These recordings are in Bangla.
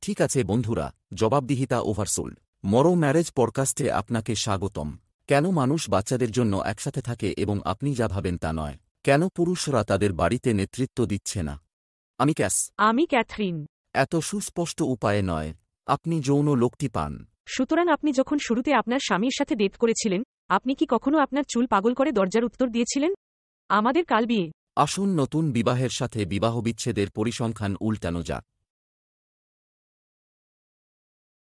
ঠিক আছে বন্ধুরা, জবাবদিহিতা ওভারসোল্ড মরো ম্যারেজ পডকাস্টে আপনাকে স্বাগতম। কেন মানুষ বাচ্চাদের জন্য একসাথে থাকে এবং আপনি যা ভাবেন তা নয়? কেন পুরুষরা তাদের বাড়িতে নেতৃত্ব দিচ্ছে না? আমি আমি ক্যাথরিন। এত সুস্পষ্ট উপায়ে নয়, আপনি যৌন লোকটি পান। সুতরাং আপনি যখন শুরুতে আপনার স্বামীর সাথে ডেট করেছিলেন, আপনি কি কখনো আপনার চুল পাগল করে দরজার উত্তর দিয়েছিলেন? আমাদের কাল বিয়ে। আসুন নতুন বিবাহের সাথে বিবাহবিচ্ছেদের পরিসংখ্যান উল্টানো যাক।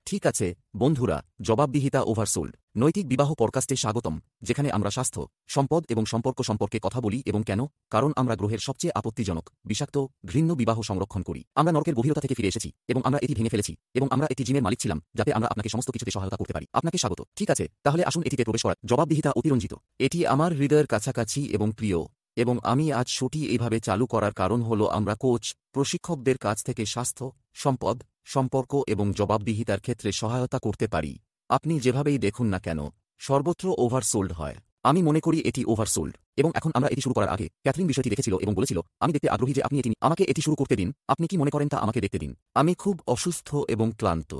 ঠিক আছে বন্ধুরা, জবাবদিহিতা ওভারসোল্ড নৈতিক বিবাহ পডকাস্টে স্বাগতম, যেখানে আমরা স্বাস্থ্য, সম্পদ এবং সম্পর্ক সম্পর্কে কথা বলি। এবং কেন? কারণ আমরা গ্রহের সবচেয়ে আপত্তিজনক, বিষাক্ত, ঘৃণ্য বিবাহ সংরক্ষণ করি। আমরা নরকের গভীরতা থেকে ফিরে এসেছি এবং আমরা এটি ভেঙে ফেলেছি এবং আমরা একটি জিমের মালিক ছিলাম যাতে আমরা আপনাকে সমস্ত কিছুতে সহায়তা করতে পারি। আপনাকে স্বাগত। ঠিক আছে, তাহলে আসুন এটিতে প্রবেশ করা। জবাবদিহিতা অতিরঞ্জিত। এটি আমার হৃদয়ের কাছাকাছি এবং প্রিয়, এবং আমি আজ শোটি এইভাবে চালু করার কারণ হল আমরা কোচ, প্রশিক্ষকদের কাছ থেকে স্বাস্থ্য, সম্পদ, সম্পর্ক এবং জবাবদিহিতার ক্ষেত্রে সহায়তা করতে পারি। আপনি যেভাবেই দেখুন না কেন, সর্বত্র ওভারসোল্ড হয়। আমি মনে করি এটি ওভারসোল্ড। এবং এখন আমরা এটি শুরু করার আগে ক্যাথরিন বিষয়টি দেখেছিল এবং বলেছিল, আমি দেখতে আগ্রহী যে আপনি আমাকে এটি শুরু করতে দিন। আপনি কি মনে করেন তা আমাকে দেখতে দিন। আমি খুব অসুস্থ এবং ক্লান্ত।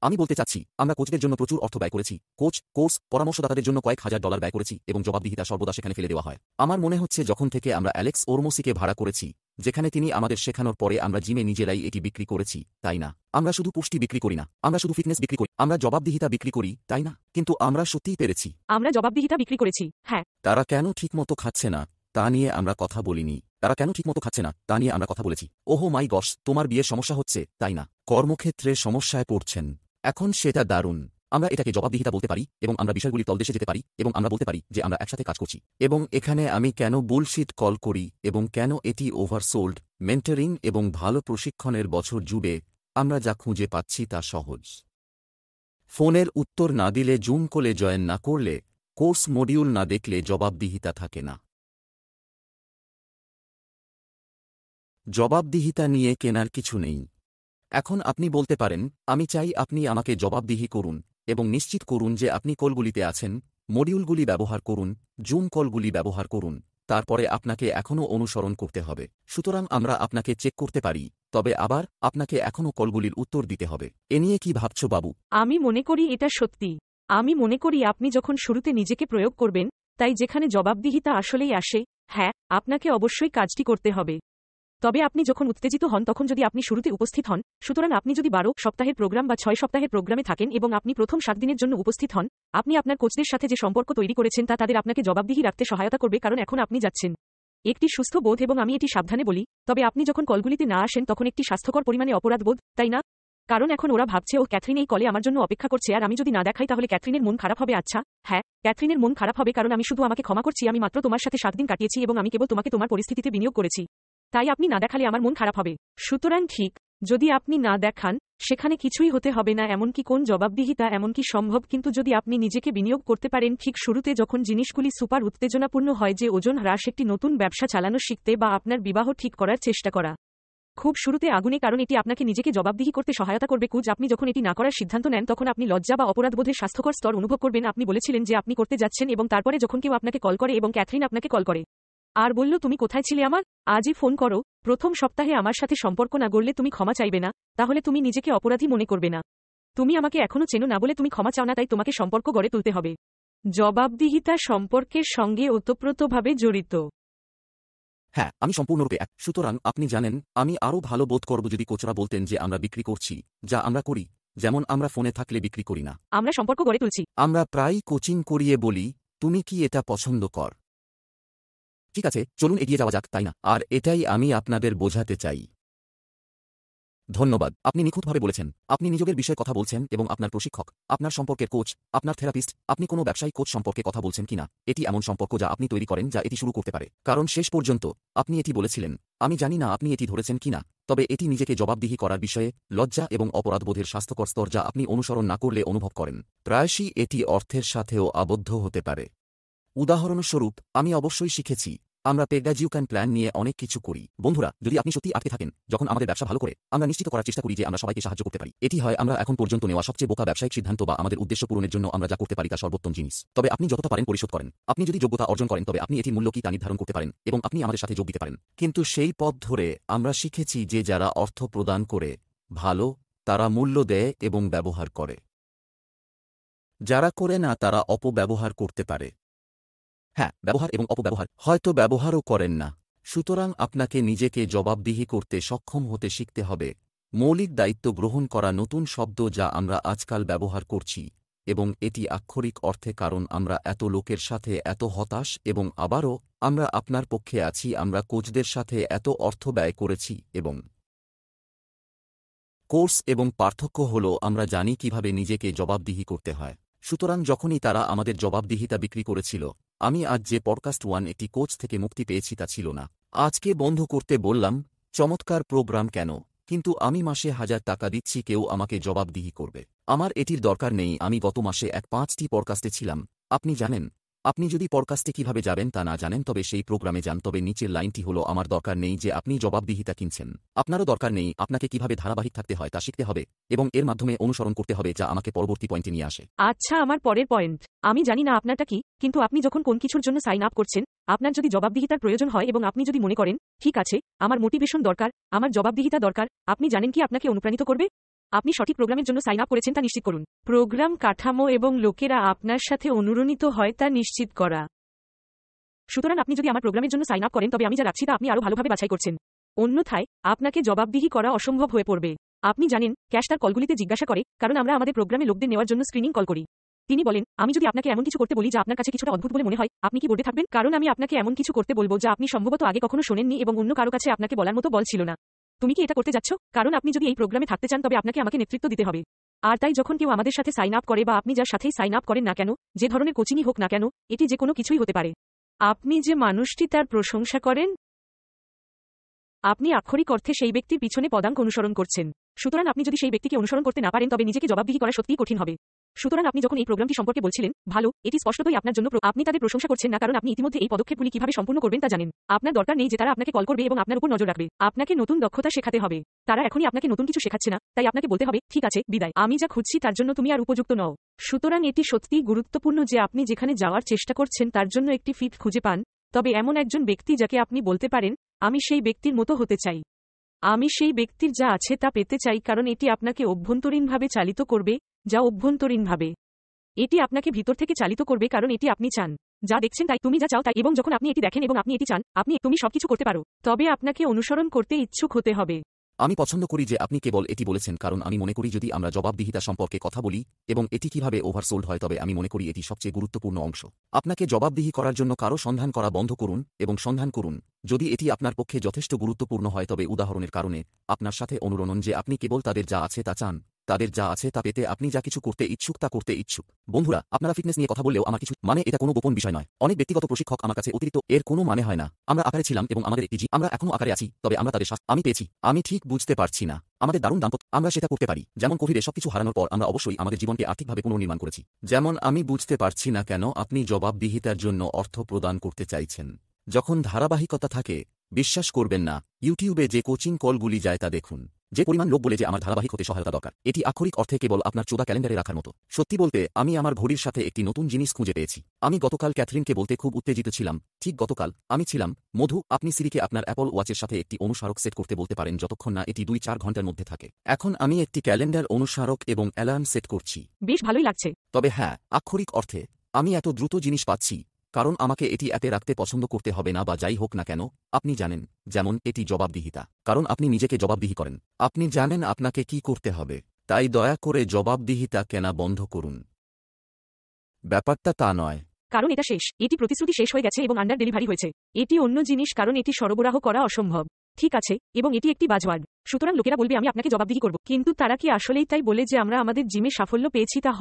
আমি বলতে চাচ্ছি, আমরা কোচদের জন্য প্রচুর অর্থ ব্যয় করেছি, কোর্স, পরামর্শদাতাদের জন্য কয়েক হাজার ডলার ব্যয় করেছি, এবং জবাবদিহিতা সর্বদা সেখানে ফেলে দেওয়া হয়। আমার মনে হচ্ছে যখন থেকে আমরা অ্যালেক্স ওরমোসিকে ভাড়া করেছি, যেখানে তিনি আমাদের শেখানোর পরে আমরা জিমে নিজেরাই এটি বিক্রি করেছি, তাই না? আমরা শুধু পুষ্টি বিক্রি করি না, আমরা শুধু ফিটনেস বিক্রি করি, আমরা জবাবদিহিতা বিক্রি করি, তাই না? কিন্তু আমরা সত্যিই পেরেছি। আমরা জবাবদিহিতা বিক্রি করেছি, হ্যাঁ। তারা কেন ঠিকমতো খাচ্ছে না তা নিয়ে আমরা কথা বলিনি। তারা কেন ঠিকমতো খাচ্ছে না তা নিয়ে আমরা কথা বলেছি। ওহো মাই গস, তোমার বিয়ের সমস্যা হচ্ছে, তাই না? কর্মক্ষেত্রে সমস্যায় পড়ছেন। এখন সেটা দারুণ। আমরা এটাকে জবাবদিহিতা বলতে পারি এবং আমরা বিষয়গুলি তলদেশে যেতে পারি এবং আমরা বলতে পারি যে আমরা একসাথে কাজ করছি। এবং এখানে আমি কেন বুলশিট কল করি এবং কেন এটি ওভারসোল্ড। মেন্টরিং এবং ভালো প্রশিক্ষণের বছর জুড়ে আমরা যা খুঁজে পাচ্ছি তা সহজ। ফোনের উত্তর না দিলে, জুম কলে জয়েন না করলে, কোর্স মডিউল না দেখলে জবাবদিহিতা থাকে না। জবাবদিহিতা নিয়ে কেনার কিছু নেই। এখন আপনি বলতে পারেন, আমি চাই আপনি আমাকে জবাবদিহি করুন এবং নিশ্চিত করুন যে আপনি কলগুলিতে আছেন, মডিউলগুলি ব্যবহার করুন, জুম কলগুলি ব্যবহার করুন। তারপরে আপনাকে এখনও অনুসরণ করতে হবে। সুতরাং আমরা আপনাকে চেক করতে পারি, তবে আবার আপনাকে এখনও কলগুলির উত্তর দিতে হবে। এ নিয়ে কি ভাবছ বাবু? আমি মনে করি এটা সত্যি। আমি মনে করি আপনি যখন শুরুতে নিজেকে প্রয়োগ করবেন, তাই যেখানে জবাবদিহিতা আসলেই আসে, হ্যাঁ, আপনাকে অবশ্যই কাজটি করতে হবে। তবে আপনি যখন উত্তেজিত হন তখন যদি আপনি শুরুতে উপস্থিত হন, সুতরাং আপনি যদি 12 সপ্তাহের প্রোগ্রাম বা 6 সপ্তাহের প্রোগ্রামে থাকেন এবং আপনি প্রথম 7 দিনের জন্য উপস্থিত হন, আপনি আপনার কোচদের সাথে যে সম্পর্ক তৈরি করেছেন তা তাদের আপনাকে জবাবদিহি রাখতে সহায়তা করবে, কারণ এখন আপনি যাচ্ছেন একটি সুস্থ বোধ। এবং আমি এটি সাবধানে বলি, তবে আপনি যখন কলগুলিতে না আসেন তখন একটি স্বাস্থ্যকর পরিমাণে অপরাধ বোধ, তাই না? কারণ এখন ওরা ভাবছে, ও ক্যাথরিন এই কলে আমার জন্য অপেক্ষা করছে, আর আমি যদি না দেখাই তাহলে ক্যাথরিনের মন খারাপ হবে। আচ্ছা, হ্যাঁ, ক্যাথরিনের মন খারাপ হবে, কারণ আমি শুধু আমাকে ক্ষমা করছি, আমি মাত্র তোমার সাথে 7 দিন কাটিয়েছি এবং আমি কেবল তোমাকে তোমার পরিস্থিতিতে বিনিয়োগ করেছি। তাই আপনি না দেখালে আমার মন খারাপ হবে। সুতরাং ঠিক, যদি আপনি না দেখান, সেখানে কিছুই হতে হবে না। এমনকি কোন জবাবদিহিতা এমনকি সম্ভব, কিন্তু যদি আপনি নিজেকে বিনিয়োগ করতে পারেন ঠিক শুরুতে, যখন জিনিসগুলি সুপার উত্তেজনাপূর্ণ হয়, যে ওজন হ্রাস, একটি নতুন ব্যবসা চালানো শিখতে, বা আপনার বিবাহ ঠিক করার চেষ্টা করা খুব শুরুতে আগুনে, কারণ এটি আপনাকে নিজেকে জবাবদিহি করতে সহায়তা করবে। কুজ, আপনি যখন এটি না করার সিদ্ধান্ত নেন তখন আপনি লজ্জা বা অপরাধবোধের স্বাস্থ্যকর স্তর অনুভব করবেন। আপনি বলেছিলেন যে আপনি করতে যাচ্ছেন, এবং তারপরে যখন কেউ আপনাকে কল করে এবং ক্যাথরিন আপনাকে কল করে আর বলল, তুমি কোথায় ছিলে, আমার আজই ফোন করো, প্রথম সপ্তাহে আমার সাথে সম্পর্ক না গড়লে তুমি ক্ষমা চাইবে না, তাহলে তুমি নিজেকে অপরাধী মনে করবে না। তুমি আমাকে এখনো চেনো না বলে তুমি ক্ষমা চাও না, তাই তোমাকে সম্পর্ক গড়ে তুলতে হবে। জবাবদিহিতা সম্পর্কের সঙ্গে ওতপ্রোতভাবে জড়িত। হ্যাঁ, আমি সম্পূর্ণরূপে এক। সুতরাং আপনি জানেন, আমি আরও ভালো বোধ করব যদি কোচরা বলতেন যে আমরা বিক্রি করছি, যা আমরা করি, যেমন আমরা ফোনে থাকলে বিক্রি করি না। আমরা সম্পর্ক গড়ে তুলছি। আমরা প্রায়ই কোচিং করিয়ে বলি, তুমি কি এটা পছন্দ কর? ঠিক আছে, চলুন এগিয়ে যাওয়া যাক, তাই না? আর এটাই আমি আপনাদের বোঝাতে চাই। ধন্যবাদ, আপনি নিখুঁতভাবে বলেছেন। আপনি নিযোগের বিষয়ে কথা বলছেন এবং আপনার প্রশিক্ষক, আপনার সম্পর্কের কোচ, আপনার থেরাপিস্ট, আপনি কোনো ব্যবসায়িক কোচ সম্পর্কে কথা বলছেন কিনা, এটি এমন সম্পর্ক যা আপনি তৈরি করেন যা এটি শুরু করতে পারে। কারণ শেষ পর্যন্ত আপনি এটি বলেছিলেন। আমি জানি না আপনি এটি ধরেছেন কিনা, তবে এটি নিজেকে জবাবদিহি করার বিষয়ে লজ্জা এবং অপরাধবোধের স্বাস্থ্যকর স্তর যা আপনি অনুসরণ না করলে অনুভব করেন। প্রায়শই এটি অর্থের সাথেও আবদ্ধ হতে পারে। উদাহরণস্বরূপ, আমি অবশ্যই শিখেছি, আমরা পেগাজিউক্যান প্ল্যান নিয়ে অনেক কিছু করি। বন্ধুরা, যদি আপনি সত্যি আটকে থাকেন, যখন আমাদের ব্যবসা ভালো করে, আমরা নিশ্চিত করার চেষ্টা করি যে আমরা সবাইকে সাহায্য করতে পারি। এটি হয় আমরা এখন পর্যন্ত নেওয়া সবচেয়ে বোকা ব্যবসায়িক সিদ্ধান্ত, বা আমাদের উদ্দেশ্য পূরণের জন্য আমরা যা করতে পারি তা সর্বোত্তম জিনিস। তবে আপনি যতটা পারেন পরিশোধ করেন। আপনি যদি যোগ্যতা অর্জন করেন তবে আপনি এটির মূল্য কি তা নির্ধারণ করতে পারেন এবং আপনি আমাদের সাথে যোগ দিতে পারেন। কিন্তু সেই পথ ধরে আমরা শিখেছি যে যারা অর্থ প্রদান করে, ভালো, তারা মূল্য দেয় এবং ব্যবহার করে। যারা করে না তারা অপব্যবহার করতে পারে। হ্যাঁ, ব্যবহার এবং অপব্যবহার, হয়তো ব্যবহারও করেন না। সুতরাং আপনাকে নিজেকে জবাবদিহি করতে সক্ষম হতে শিখতে হবে। মৌলিক দায়িত্ব গ্রহণ করা নতুন শব্দ যা আমরা আজকাল ব্যবহার করছি, এবং এটি আক্ষরিক অর্থে কারণ আমরা এত লোকের সাথে এত হতাশ এবং আবারও আমরা আপনার পক্ষে আছি, আমরা কোচদের সাথে এত অর্থ ব্যয় করেছি এবং কোর্স এবং পার্থক্য হল আমরা জানি কিভাবে নিজেকে জবাবদিহি করতে হয়। সুতরাং যখনই তারা আমাদের জবাবদিহিতা বিক্রি করেছিল, আমি আজ যে পডকাস্ট 1 একটি কোচ থেকে মুক্তি পেয়েছি তা ছিল না। আজকে বন্ধ করতে বললাম, চমৎকার প্রোগ্রাম কেন, কিন্তু আমি মাসে 1000 টাকা দিচ্ছি, কেউ আমাকে জবাবদিহি করবে। আমার এটির দরকার নেই। আমি গত মাসে 5টি পডকাস্টে ছিলাম। আপনি জানেন, আপনি যদি পডকাস্টে কিভাবে যাবেন তা না জানেন তবে সেই প্রোগ্রামে যান। তবে নিচের লাইনটি হল, আমার দরকার নেই যে আপনি জবাবদিহিতা কিনছেন। আপনারও দরকার নেই। আপনাকে কিভাবে ধারাবাহিক থাকতে হয় তা শিখতে হবে এবং এর মাধ্যমে অনুসরণ করতে হবে, যা আমাকে পরবর্তী পয়েন্টে নিয়ে আসে। আচ্ছা, আমার পরের পয়েন্ট, আমি জানি না আপনারটা কি, কিন্তু আপনি যখন কোন কিছুর জন্য সাইন আপ করছেন, আপনার যদি জবাবদিহিতার প্রয়োজন হয় এবং আপনি যদি মনে করেন ঠিক আছে, আমার মোটিভেশন দরকার, আমার জবাবদিহিতা দরকার, আপনি জানেন কি আপনাকে অনুপ্রাণিত করবে? আপনি সঠিক প্রোগ্রামের জন্য সাইন আপ করেছেন তা নিশ্চিত করুন। প্রোগ্রাম কাঠামো এবং লোকেরা আপনার সাথে অনুরণিত হয় তা নিশ্চিত করা। সুতরাং আপনি যদি আমার প্রোগ্রামের জন্য সাইন আপ করেন তবে আমি যা রাখছি তা আপনি আরও ভালোভাবে বাছাই করছেন। অন্যথায় আপনাকে জবাবদিহি করা অসম্ভব হয়ে পড়বে। আপনি জানেন, ক্যাশ তার কলগুলিতে জিজ্ঞাসা করে, কারণ আমরা আমাদের প্রোগ্রামে লোকদের নেওয়ার জন্য স্ক্রিনিং কল করি। তিনি বলেন, আমি যদি আপনাকে এমন কিছু করতে বলি যা আপনার কাছে কিছুটা অদ্ভুত বলে মনে হয়, আপনি কি বোর্ডে থাকবেন? কারণ আমি আপনাকে এমন কিছু করতে বলবো যা আপনি সম্ভবত আগে কখনো শোনেননি এবং অন্য কারো কাছে আপনাকে বলার মতো বল ছিল না। তুমি কি এটা করতে যাচ্ছ? কারণ আপনি যদি এই প্রোগ্রামে থাকতে চান তবে আপনাকে আমাকে নেতৃত্ব দিতে হবে। আর তাই যখন কেউ আমাদের সাথে সাইন আপ করে বা আপনি যার সাথেই সাইন আপ করেন না কেন, যে ধরনের কোচিংই হোক না কেন, এটি যে কোনো কিছুই হতে পারে। আপনি যে মানুষটি তার প্রশংসা করেন, আপনি আক্ষরিক অর্থে সেই ব্যক্তির পিছনে পদাঙ্ক অনুসরণ করছেন। সুতরাং আপনি যদি সেই ব্যক্তিকে অনুসরণ করতে না পারেন তবে নিজেকে জবাবদিহি করা সত্যিই কঠিন হবে। সুতরাং আপনি যখন এই প্রোগ্রামটি সম্পর্কে বলছিলেন, ভালো, এটি স্পষ্টতই আপনার জন্য আপনি তাদের প্রশংসা করছেন না, কারণ আপনি ইতিমধ্যে এই পদক্ষেপগুলি কিভাবে সম্পূর্ণ করবেন তা জানেন। আপনার দরকার নেই যে তারা আপনাকে কল করবে এবং আপনার উপর নজর রাখবে। আপনাকে নতুন দক্ষতা শেখাতে হবে। তারা এখনই আপনাকে নতুন কিছু শেখাচ্ছে না, তাই আপনাকে বলতে হবে, ঠিক আছে, বিদায়, আমি যা খুঁজছি তার জন্য তুমি আর উপযুক্ত নও। সুতরাং এটি সত্যিই গুরুত্বপূর্ণ যে আপনি যেখানে যাওয়ার চেষ্টা করছেন তার জন্য একটি ফিট খুঁজে পান, তবে এমন একজন ব্যক্তি যাকে আপনি বলতে পারেন, আমি সেই ব্যক্তির মতো হতে চাই। আমি সেই ব্যক্তির যা আছে তা পেতে চাই, কারণ এটি আপনাকে অভ্যন্তরীণভাবে চালিত করবে, যা অভ্যন্তরীণভাবে এটি আপনাকে ভিতর থেকে চালিত করবে, কারণ এটি আপনি চান। যা দেখছেন তাই, তুমি যা চাও তাই, এবং যখন আপনি এটি দেখেন এবং আপনি এটি চান, তুমি সবকিছু করতে পারো। তবে আপনাকে অনুসরণ করতে ইচ্ছুক হতে হবে। আমি পছন্দ করি যে আপনি কেবল এটি বলেছেন, কারণ আমি মনে করি যদি আমরা জবাবদিহিতা সম্পর্কে কথা বলি এবং এটি কিভাবে ওভারসোল্ড হয় তবে আমি মনে করি এটি সবচেয়ে গুরুত্বপূর্ণ অংশ। আপনাকে জবাবদিহি করার জন্য কারো সন্ধান করা বন্ধ করুন এবং সন্ধান করুন যদি এটি আপনার পক্ষে যথেষ্ট গুরুত্বপূর্ণ হয়। তবে উদাহরণের কারণে আপনার সাথে অনুরণন যে আপনি কেবল তাদের যা আছে তা চান, তাদের যা আছে তা পেতে আপনি যা কিছু করতে ইচ্ছুক তা করতে ইচ্ছুক। বন্ধুরা, আপনারা ফিটনেস নিয়ে কথা বললেও আমার কিছু মানে এটা কোনো গোপন বিষয় নয়। অনেক ব্যক্তিগত প্রশিক্ষক আমার কাছে অতিরিক্ত, এর কোনো মানে হয় না। আমরা আকারে ছিলাম এবং আমাদের একটি আমরা এখনো আকারে আছি, তবে আমরা তাদের স্বাস্থ্য আমি পেয়েছি। আমি ঠিক বুঝতে পারছি না। আমাদের দারুণ দাম্পত্য, আমরা সেটা করতে পারি। যেমন কোভিডে সবকিছু হারানোর পর আমরা অবশ্যই আমাদের জীবনকে আর্থিকভাবে পুনর্নির্মাণ করেছি। যেমন আমি বুঝতে পারছি না কেন আপনি জবাবদিহিতার জন্য অর্থ প্রদান করতে চাইছেন যখন ধারাবাহিকতা থাকে। বিশ্বাস করবেন না, ইউটিউবে যে কোচিং কলগুলি যায় তা দেখুন। যে পরিমাণ লোক বলে যে আমার ধারাবাহিক হতে সহায়তা দরকার, এটি আক্ষরিক অর্থে কেবল আপনার চোদা ক্যালেন্ডারে রাখার মতো। সত্যি বলতে, আমি আমার ঘড়ির সাথে একটি নতুন জিনিস খুঁজে পেয়েছি। আমি গতকাল ক্যাথরিনকে বলতে খুব উত্তেজিত ছিলাম। ঠিক গতকাল আমি ছিলাম, মধু, আপনি সিরিকে আপনার অ্যাপল ওয়াচের সাথে একটি অনুস্মারক সেট করতে বলতে পারেন যতক্ষণ না এটি 2-4 ঘন্টার মধ্যে থাকে। এখন আমি একটি ক্যালেন্ডার অনুস্মারক এবং অ্যালার্ম সেট করছি। বেশ ভালোই লাগছে। তবে হ্যাঁ, আক্ষরিক অর্থে আমি এত দ্রুত জিনিস পাচ্ছি কারণ আমাকে এটি অ্যাপে রাখতে পছন্দ করতে হবে না, বা যাই হোক না কেন। আপনি জানেন, যেমন এটি জবাবদিহিতা, কারণ আপনি নিজেকে জবাবদিহি করেন। আপনি জানেন আপনাকে কি করতে হবে, তাই দয়া করে জবাবদিহিতা কেনা বন্ধ করুন। ব্যাপারটা তা নয়, কারণ এটা শেষ, এটি প্রতিশ্রুতি শেষ হয়ে গেছে এবং আন্ডার ডেলিভারি হয়েছে। এটি অন্য জিনিস, কারণ এটি সরবরাহ করা অসম্ভব। ঠিক আছে, এবং এটি একটি বাজওয়ার্ড। সুতরাং লোকেরা বলবে আমি আপনাকে জবাবদিহি করব, কিন্তু তারা কি আসলেই তাই বলে যে আমরা আমাদের জিমে সাফল্য পেয়েছি তা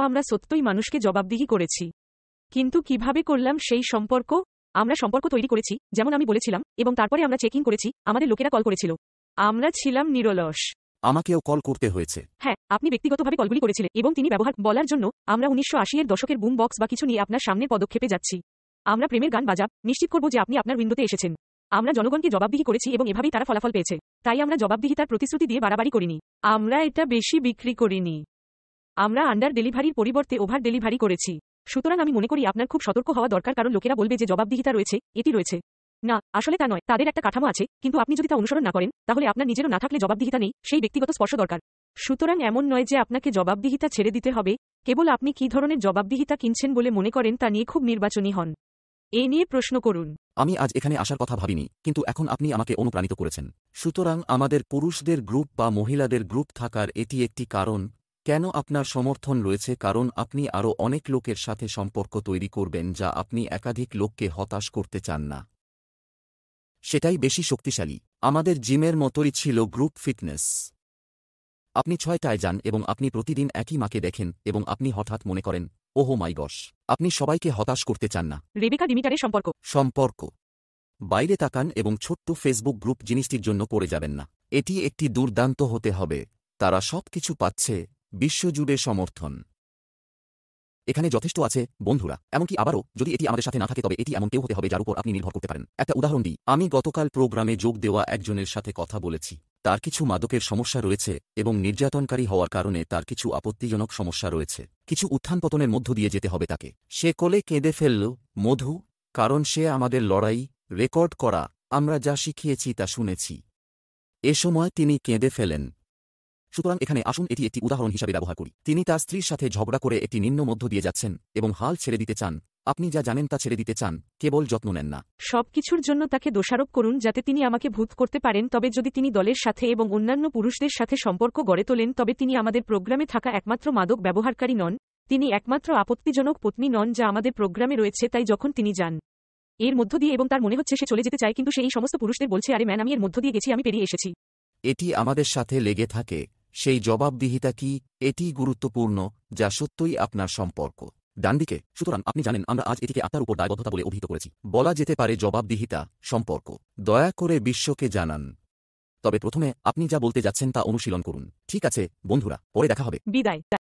আমরা সত্যই মানুষকে জবাবদিহি করেছি। কিন্তু কিভাবে করলাম সেই সম্পর্ক? আমরা সম্পর্ক তৈরি করেছি, যেমন আমি বলেছিলাম, এবং তারপরে আমরা চেকিং করেছি, আমাদের লোকেরা কল করেছিল। আমরা ছিলাম নিরলস। আমাকেও কল করতে হয়েছে। হ্যাঁ, আপনি ব্যক্তিগতভাবে কলগুলি করেছিলেন এবং তিনি ব্যবহার বলার জন্য আমরা 1980 এর দশকের বুম বক্স বা কিছু নিয়ে আপনার সামনের পদক্ষেপে যাচ্ছি। আমরা প্রেমের গান বাজাব, নিশ্চিত করব যে আপনি আপনার উইন্ডোতে এসেছেন। আমরা জনগণকে জবাবদিহি করেছি এবং এভাবেই তারা ফলাফল পেয়েছে। তাই আমরা জবাবদিহিতার প্রতিশ্রুতি দিয়ে বাড়াবাড়ি করিনি। আমরা এটা বেশি বিক্রি করিনি। আমরা আন্ডার ডেলিভারির পরিবর্তে ওভার ডেলিভারি করেছি। সুতরাং আমি মনে করি আপনার খুব সতর্ক হওয়া দরকার, কারণ লোকেরা বলবে যে জবাবদিহিতা রয়েছে, এটি রয়েছে। না, আসলে তা নয়। তাদের একটা কাঠামো আছে, কিন্তু আপনি যদি তা অনুসরণ না করেন, তাহলে আপনার নিজেরও না থাকলে জবাবদিহিতা নেই, সেই ব্যক্তিগত স্পর্শ দরকার। সুতরাং এমন নয় যে আপনাকে জবাবদিহিতা ছেড়ে দিতে হবে, কেবল আপনি কী ধরনের জবাবদিহিতা কিনছেন বলে মনে করেন তা নিয়ে খুব নির্বাচনী হন। এ নিয়ে প্রশ্ন করুন। আমি আজ এখানে আসার কথা ভাবিনি, কিন্তু এখন আপনি আমাকে অনুপ্রাণিত করেছেন। সুতরাং আমাদের পুরুষদের গ্রুপ বা মহিলাদের গ্রুপ থাকার এটি একটি কারণ কেন আপনার সমর্থন রয়েছে, কারণ আপনি আরও অনেক লোকের সাথে সম্পর্ক তৈরি করবেন যা আপনি একাধিক লোককে হতাশ করতে চান না। সেটাই বেশি শক্তিশালী। আমাদের জিমের মতোই ছিল গ্রুপ ফিটনেস। আপনি 6টায় যান এবং আপনি প্রতিদিন একই মাকে দেখেন এবং আপনি হঠাৎ মনে করেন, ওহো মাই গশ। আপনি সবাইকে হতাশ করতে চান না। রেবেকা ডিমিটারের সম্পর্ক বাইরে তাকান এবং ছোট্ট ফেসবুক গ্রুপ জিনিসটির জন্য পড়ে যাবেন না। এটি একটি দুর্দান্ত হতে হবে। তারা সবকিছু পাচ্ছে, বিশ্বজুড়ে সমর্থন। এখানে যথেষ্ট আছে বন্ধুরা। এমনকি আবারও যদি এটি আমাদের সাথে না থাকে তবে এটি এমন কেউ হতে হবে যার উপর আপনি নির্ভর করতে পারেন। একটা উদাহরণ দিই, আমি গতকাল প্রোগ্রামে যোগ দেওয়া একজনের সাথে কথা বলেছি। তার কিছু মাদকের সমস্যা রয়েছে এবং নির্যাতনকারী হওয়ার কারণে তার কিছু আপত্তিজনক সমস্যা রয়েছে। কিছু উত্থান পতনের মধ্য দিয়ে যেতে হবে তাকে। সে কোলে কেঁদে ফেলল, মধু, কারণ সে আমাদের লড়াই রেকর্ড করা, আমরা যা শিখিয়েছি তা শুনেছি। এ সময় তিনি কেঁদে ফেলেন। সুতরাং এখানে আসুন এটি একটি উদাহরণ হিসাবে ব্যবহার করি। তিনি তার স্ত্রীর সাথে ঝগড়া করে একটি নিম্ন মধ্য দিয়ে যাচ্ছেন এবং হাল ছেড়ে দিতে চান। আপনি যা জানেন তা ছেড়ে দিতে চান, কেবল যত্ন নেন না। সবকিছুর জন্য তাকে দোষারোপ করুন যাতে তিনি আমাকে ভূত করতে পারেন, তবে যদি তিনি দলের সাথে এবং অন্যান্য পুরুষদের সাথে সম্পর্ক গড়ে তোলেন তবে তিনি আমাদের প্রোগ্রামে থাকা একমাত্র মাদক ব্যবহারকারী নন, তিনি একমাত্র আপত্তিজনক পত্নী নন যা আমাদের প্রোগ্রামে রয়েছে। তাই যখন তিনি যান এর মধ্য দিয়ে এবং তার মনে হচ্ছে সে চলে যেতে চায়, কিন্তু সে এই সমস্ত পুরুষদের বলছে, আরে ম্যান, আমি এর মধ্য দিয়ে গেছি, আমি পেরিয়ে এসেছি। এটি আমাদের সাথে লেগে থাকে। সেই জবাবদিহিতা কি? এটি গুরুত্বপূর্ণ, যা সত্যই আপনার সম্পর্ক। ডানদিকে। সুতরাং আপনি জানেন আমরা আজ এটিকে আত্মার উপর দায়বদ্ধতা বলে অভিহিত করেছি। বলা যেতে পারে জবাবদিহিতা, সম্পর্ক। দয়া করে বিশ্বকে জানান। তবে প্রথমে আপনি যা বলতে যাচ্ছেন তা অনুশীলন করুন। ঠিক আছে বন্ধুরা, পরে দেখা হবে। বিদায়।